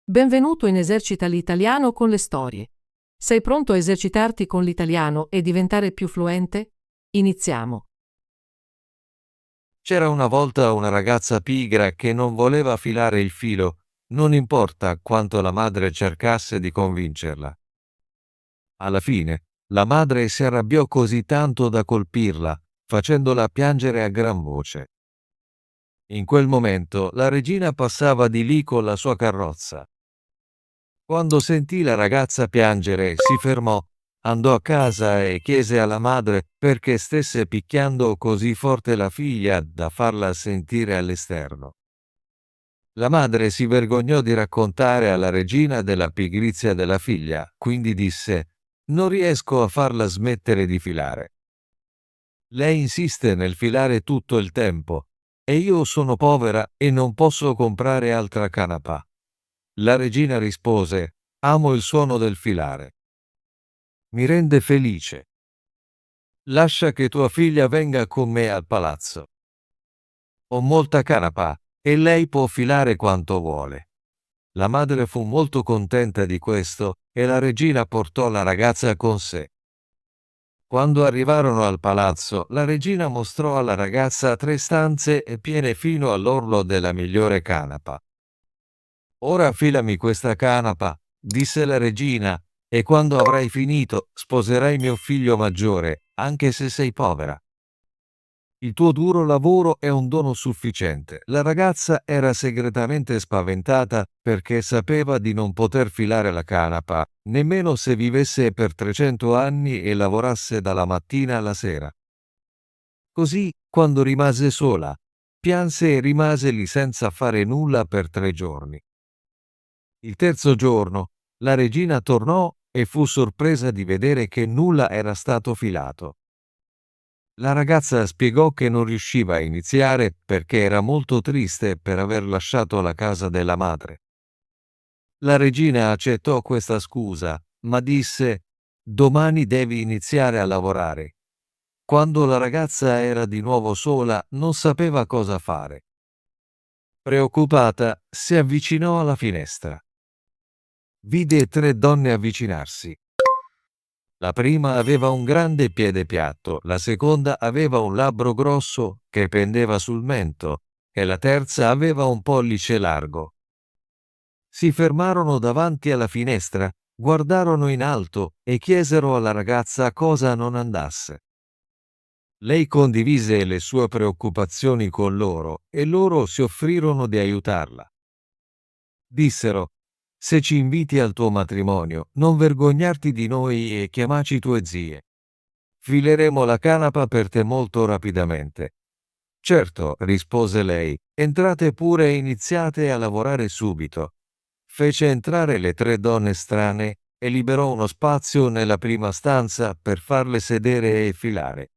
Benvenuto in Esercita l'italiano con le storie. Sei pronto a esercitarti con l'italiano e diventare più fluente? Iniziamo. C'era una volta una ragazza pigra che non voleva filare il filo, non importa quanto la madre cercasse di convincerla. Alla fine, la madre si arrabbiò così tanto da colpirla, facendola piangere a gran voce. In quel momento la regina passava di lì con la sua carrozza. Quando sentì la ragazza piangere, si fermò, andò a casa e chiese alla madre perché stesse picchiando così forte la figlia da farla sentire all'esterno. La madre si vergognò di raccontare alla regina della pigrizia della figlia, quindi disse: «Non riesco a farla smettere di filare. Lei insiste nel filare tutto il tempo, e io sono povera e non posso comprare altra canapa». La regina rispose: «Amo il suono del filare. Mi rende felice. Lascia che tua figlia venga con me al palazzo. Ho molta canapa e lei può filare quanto vuole». La madre fu molto contenta di questo e la regina portò la ragazza con sé. Quando arrivarono al palazzo, la regina mostrò alla ragazza 3 stanze piene fino all'orlo della migliore canapa. «Ora filami questa canapa», disse la regina, «e quando avrai finito sposerai mio figlio maggiore, anche se sei povera. Il tuo duro lavoro è un dono sufficiente». La ragazza era segretamente spaventata perché sapeva di non poter filare la canapa, nemmeno se vivesse per 300 anni e lavorasse dalla mattina alla sera. Così, quando rimase sola, pianse e rimase lì senza fare nulla per 3 giorni. Il terzo giorno, la regina tornò e fu sorpresa di vedere che nulla era stato filato. La ragazza spiegò che non riusciva a iniziare perché era molto triste per aver lasciato la casa della madre. La regina accettò questa scusa, ma disse: «Domani devi iniziare a lavorare». Quando la ragazza era di nuovo sola, non sapeva cosa fare. Preoccupata, si avvicinò alla finestra. Vide 3 donne avvicinarsi. La prima aveva un grande piede piatto, la seconda aveva un labbro grosso che pendeva sul mento e la terza aveva un pollice largo. Si fermarono davanti alla finestra, guardarono in alto e chiesero alla ragazza cosa non andasse. Lei condivise le sue preoccupazioni con loro e loro si offrirono di aiutarla. Dissero: «Se ci inviti al tuo matrimonio, non vergognarti di noi e chiamaci tue zie. Fileremo la canapa per te molto rapidamente». «Certo», rispose lei, «entrate pure e iniziate a lavorare subito». Fece entrare le 3 donne strane e liberò uno spazio nella prima stanza per farle sedere e filare.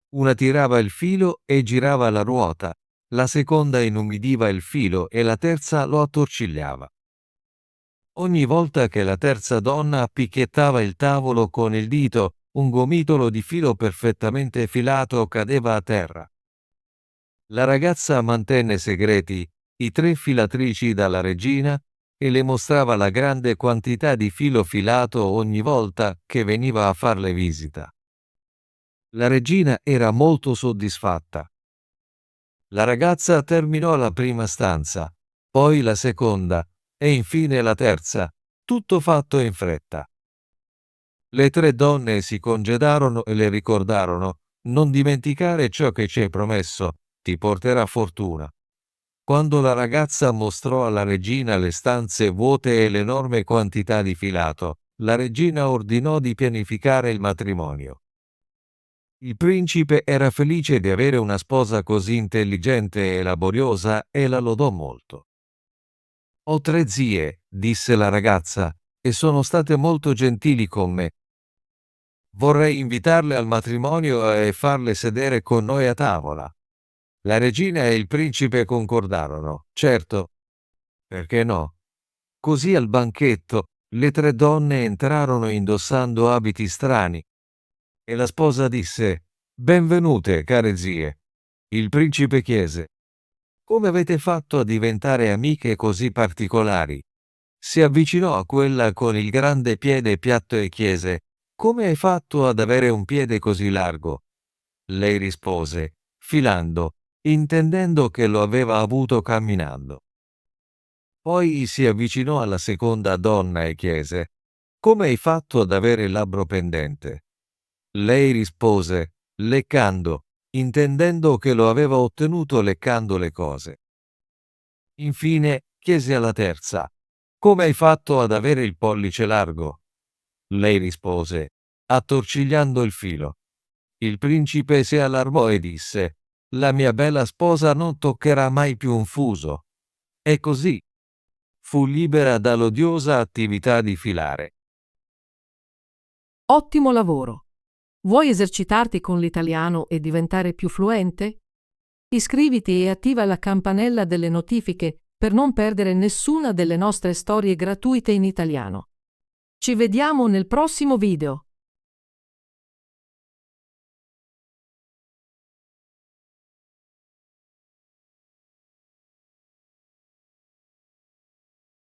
Una tirava il filo e girava la ruota, la seconda inumidiva il filo e la terza lo attorcigliava. Ogni volta che la terza donna picchiettava il tavolo con il dito, un gomitolo di filo perfettamente filato cadeva a terra. La ragazza mantenne segreti i 3 filatrici dalla regina e le mostrava la grande quantità di filo filato ogni volta che veniva a farle visita. La regina era molto soddisfatta. La ragazza terminò la prima stanza, poi la seconda e infine la terza, tutto fatto in fretta. Le 3 donne si congedarono e le ricordarono: «Non dimenticare ciò che ci hai promesso, ti porterà fortuna». Quando la ragazza mostrò alla regina le stanze vuote e l'enorme quantità di filato, la regina ordinò di pianificare il matrimonio. Il principe era felice di avere una sposa così intelligente e laboriosa e la lodò molto. «Ho 3 zie», disse la ragazza, «e sono state molto gentili con me. Vorrei invitarle al matrimonio e farle sedere con noi a tavola». La regina e il principe concordarono: «Certo, perché no?» Così al banchetto le 3 donne entrarono indossando abiti strani e la sposa disse: «Benvenute, care zie». Il principe chiese: «Come avete fatto a diventare amiche così particolari?» Si avvicinò a quella con il grande piede piatto e chiese: «Come hai fatto ad avere un piede così largo?» Lei rispose: «Filando», intendendo che lo aveva avuto camminando. Poi si avvicinò alla seconda donna e chiese: «Come hai fatto ad avere il labbro pendente?» Lei rispose: «Leccando», intendendo che lo aveva ottenuto leccando le cose. Infine chiese alla terza: «Come hai fatto ad avere il pollice largo?» Lei rispose: «Attorcigliando il filo». Il principe si allarmò e disse: «La mia bella sposa non toccherà mai più un fuso». E così fu libera dall'odiosa attività di filare. Ottimo lavoro! Vuoi esercitarti con l'italiano e diventare più fluente? Iscriviti e attiva la campanella delle notifiche per non perdere nessuna delle nostre storie gratuite in italiano. Ci vediamo nel prossimo video.